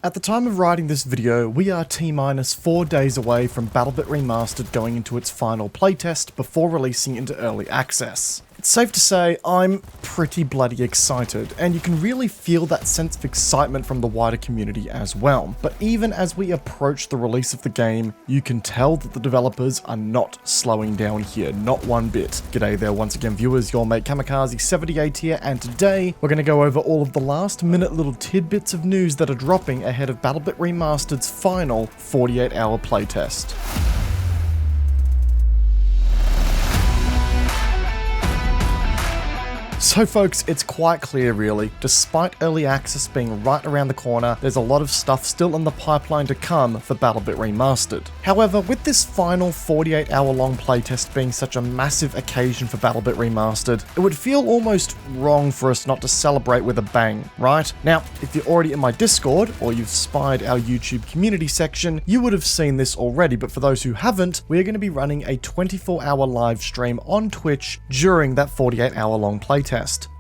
At the time of writing this video, we are T-minus 4 days away from BattleBit Remastered going into its final playtest before releasing into early access. It's safe to say I'm pretty bloody excited, and you can really feel that sense of excitement from the wider community as well. But even as we approach the release of the game, you can tell that the developers are not slowing down here, not one bit. G'day there once again viewers, your mate Kamikaze78 here, and today we're going to go over all of the last minute little tidbits of news that are dropping ahead of BattleBit Remastered's final 48-hour playtest. So folks, it's quite clear really, despite early access being right around the corner, there's a lot of stuff still in the pipeline to come for BattleBit Remastered. However, with this final 48-hour long playtest being such a massive occasion for BattleBit Remastered, it would feel almost wrong for us not to celebrate with a bang, right? Now, if you're already in my Discord, or you've spied our YouTube community section, you would have seen this already, but for those who haven't, we are going to be running a 24-hour live stream on Twitch during that 48-hour long playtest.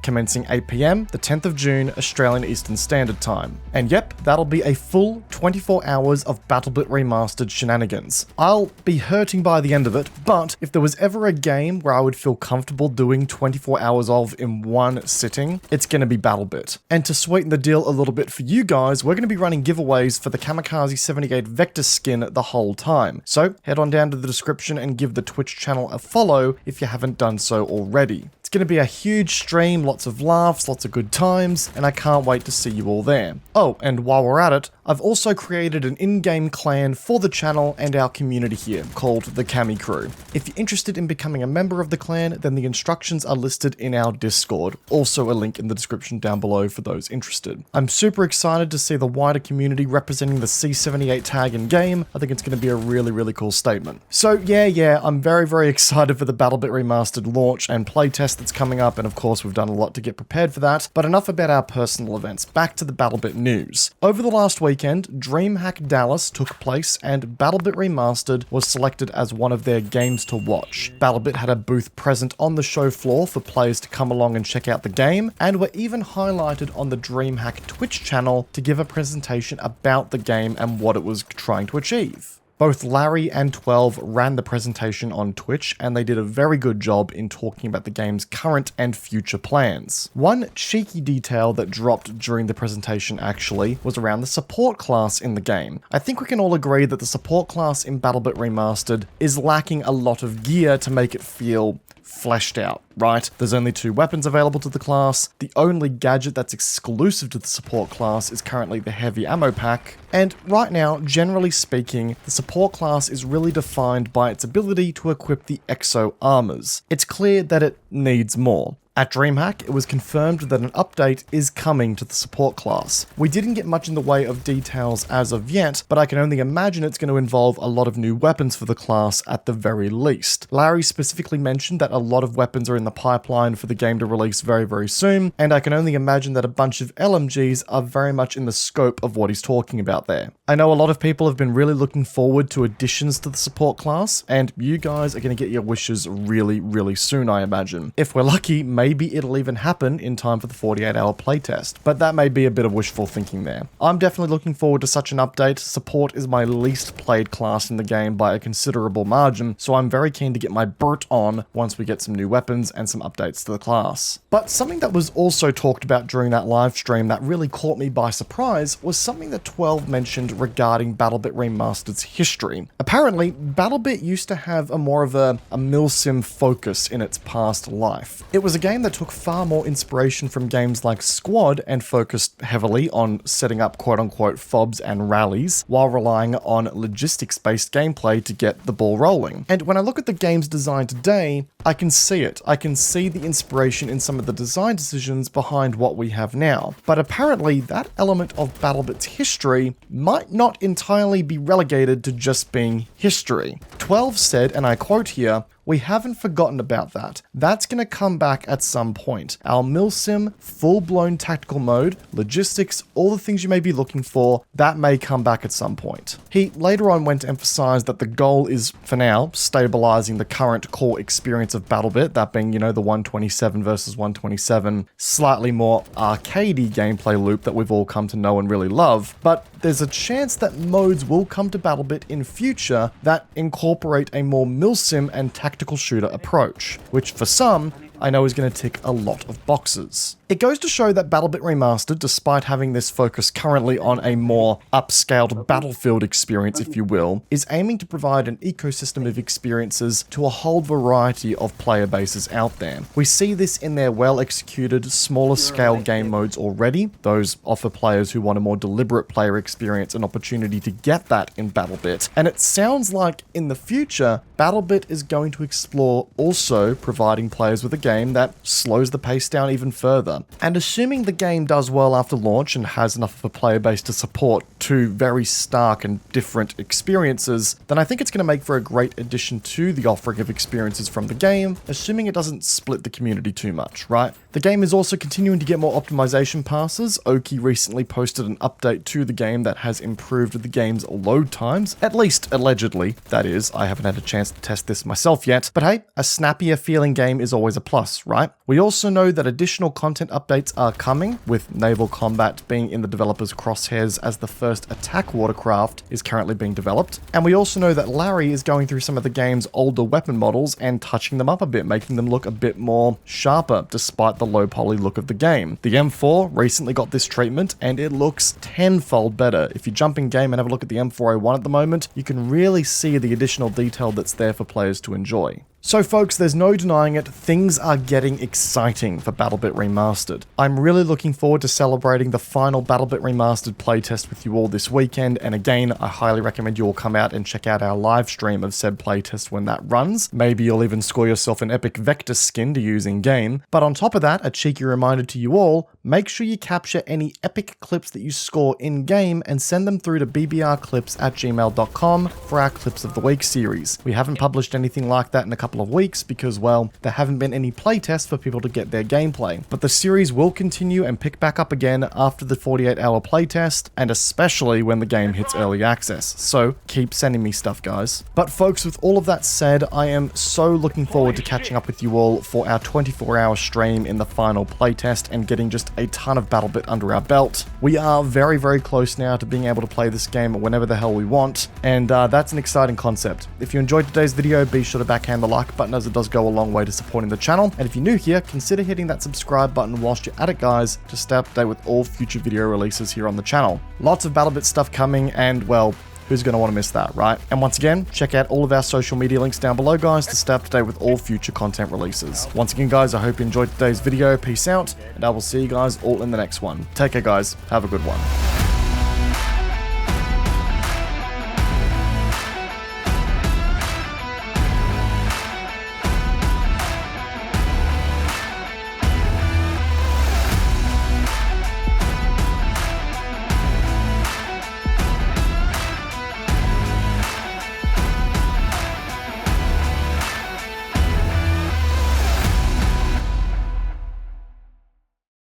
Commencing 8 PM, the 10th of June, Australian Eastern Standard Time. And yep, that'll be a full 24 hours of BattleBit Remastered shenanigans. I'll be hurting by the end of it, but if there was ever a game where I would feel comfortable doing 24 hours of in one sitting, it's gonna be BattleBit. And to sweeten the deal a little bit for you guys, we're gonna be running giveaways for the Kamikaze78 Vector skin the whole time. So head on down to the description and give the Twitch channel a follow if you haven't done so already. It's going to be a huge stream, lots of laughs, lots of good times, and I can't wait to see you all there. Oh, and while we're at it, I've also created an in-game clan for the channel and our community here, called the Cami Crew. If you're interested in becoming a member of the clan, then the instructions are listed in our Discord, also a link in the description down below for those interested. I'm super excited to see the wider community representing the C78 tag in-game. I think it's going to be a really cool statement. So yeah, I'm very excited for the BattleBit Remastered launch and playtest that's coming up, and of course we've done a lot to get prepared for that, but enough about our personal events, back to the BattleBit news. Over the last weekend, DreamHack Dallas took place and BattleBit Remastered was selected as one of their games to watch. BattleBit had a booth present on the show floor for players to come along and check out the game, and were even highlighted on the DreamHack Twitch channel to give a presentation about the game and what it was trying to achieve. Both Larry and 12 ran the presentation on Twitch, and they did a very good job in talking about the game's current and future plans. One cheeky detail that dropped during the presentation actually was around the support class in the game. I think we can all agree that the support class in BattleBit Remastered is lacking a lot of gear to make it feel fleshed out, right? There's only 2 weapons available to the class. The only gadget that's exclusive to the support class is currently the heavy ammo pack. And right now, generally speaking, the support class is really defined by its ability to equip the exo armors. It's clear that it needs more. At DreamHack, it was confirmed that an update is coming to the support class. We didn't get much in the way of details as of yet, but I can only imagine it's going to involve a lot of new weapons for the class at the very least. Larry specifically mentioned that a lot of weapons are in the pipeline for the game to release very soon, and I can only imagine that a bunch of LMGs are very much in the scope of what he's talking about there. I know a lot of people have been really looking forward to additions to the support class, and you guys are going to get your wishes really soon, I imagine. If we're lucky, maybe it'll even happen in time for the 48-hour playtest, but that may be a bit of wishful thinking there. I'm definitely looking forward to such an update. Support is my least played class in the game by a considerable margin, so I'm very keen to get my Burt on once we get some new weapons and some updates to the class. But something that was also talked about during that live stream that really caught me by surprise was something that 12 mentioned regarding BattleBit Remastered's history. Apparently, BattleBit used to have more of a milsim focus in its past life. It was a game that took far more inspiration from games like Squad and focused heavily on setting up quote-unquote fobs and rallies, while relying on logistics-based gameplay to get the ball rolling. And when I look at the game's design today, I can see it. I can see the inspiration in some of the design decisions behind what we have now. But apparently, that element of BattleBit's history might not entirely be relegated to just being history. 12 said, and I quote here, "We haven't forgotten about that. That's going to come back at some point. Our milsim, full-blown tactical mode, logistics, all the things you may be looking for, that may come back at some point." He later on went to emphasize that the goal is, for now, stabilizing the current core experience of of BattleBit, that being, you know, the 127 versus 127, slightly more arcadey gameplay loop that we've all come to know and really love, but there's a chance that modes will come to BattleBit in future that incorporate a more milsim and tactical shooter approach, which for some, I know is going to tick a lot of boxes. It goes to show that BattleBit Remastered, despite having this focus currently on a more upscaled Battlefield experience, if you will, is aiming to provide an ecosystem of experiences to a whole variety of player bases out there. We see this in their well-executed, smaller scale game modes already. Those offer players who want a more deliberate player experience an opportunity to get that in BattleBit. And it sounds like in the future, BattleBit is going to explore also providing players with a game that slows the pace down even further. And assuming the game does well after launch and has enough of a player base to support two very stark and different experiences, then I think it's going to make for a great addition to the offering of experiences from the game, assuming it doesn't split the community too much, right? The game is also continuing to get more optimization passes. Oki recently posted an update to the game that has improved the game's load times, at least allegedly, that is. I haven't had a chance to test this myself yet, but hey, a snappier feeling game is always a plus, right? We also know that additional content updates are coming, with naval combat being in the developers' crosshairs as the first attack watercraft is currently being developed. And we also know that Larry is going through some of the game's older weapon models and touching them up a bit, making them look a bit more sharper, despite the low poly look of the game. The M4 recently got this treatment, and it looks tenfold better. If you jump in game and have a look at the M4A1 at the moment, you can really see the additional detail that's there for players to enjoy. So folks, there's no denying it, things are getting exciting for BattleBit Remastered. I'm really looking forward to celebrating the final BattleBit Remastered playtest with you all this weekend, and again, I highly recommend you all come out and check out our live stream of said playtest when that runs. Maybe you'll even score yourself an epic Vector skin to use in-game. But on top of that, a cheeky reminder to you all, make sure you capture any epic clips that you score in-game and send them through to bbrclips@gmail.com for our Clips of the Week series. We haven't published anything like that in a couple of weeks because, well, there haven't been any playtests for people to get their gameplay. But the series will continue and pick back up again after the 48-hour playtest, and especially when the game hits early access. So keep sending me stuff, guys. But folks, with all of that said, I am so looking forward to catching up with you all for our 24-hour stream in the final playtest and getting just a ton of BattleBit under our belt. We are very, very close now to being able to play this game whenever the hell we want, and that's an exciting concept. If you enjoyed today's video, be sure to backhand the like button, as it does go a long way to supporting the channel. And if you're new here, consider hitting that subscribe button whilst you're at it, guys, to stay up to date with all future video releases here on the channel. Lots of BattleBit stuff coming, and well, who's going to want to miss that, right? And once again, check out all of our social media links down below, guys, to stay up to date with all future content releases. Once again, guys, I hope you enjoyed today's video. Peace out, and I will see you guys all in the next one. Take care, guys. Have a good one.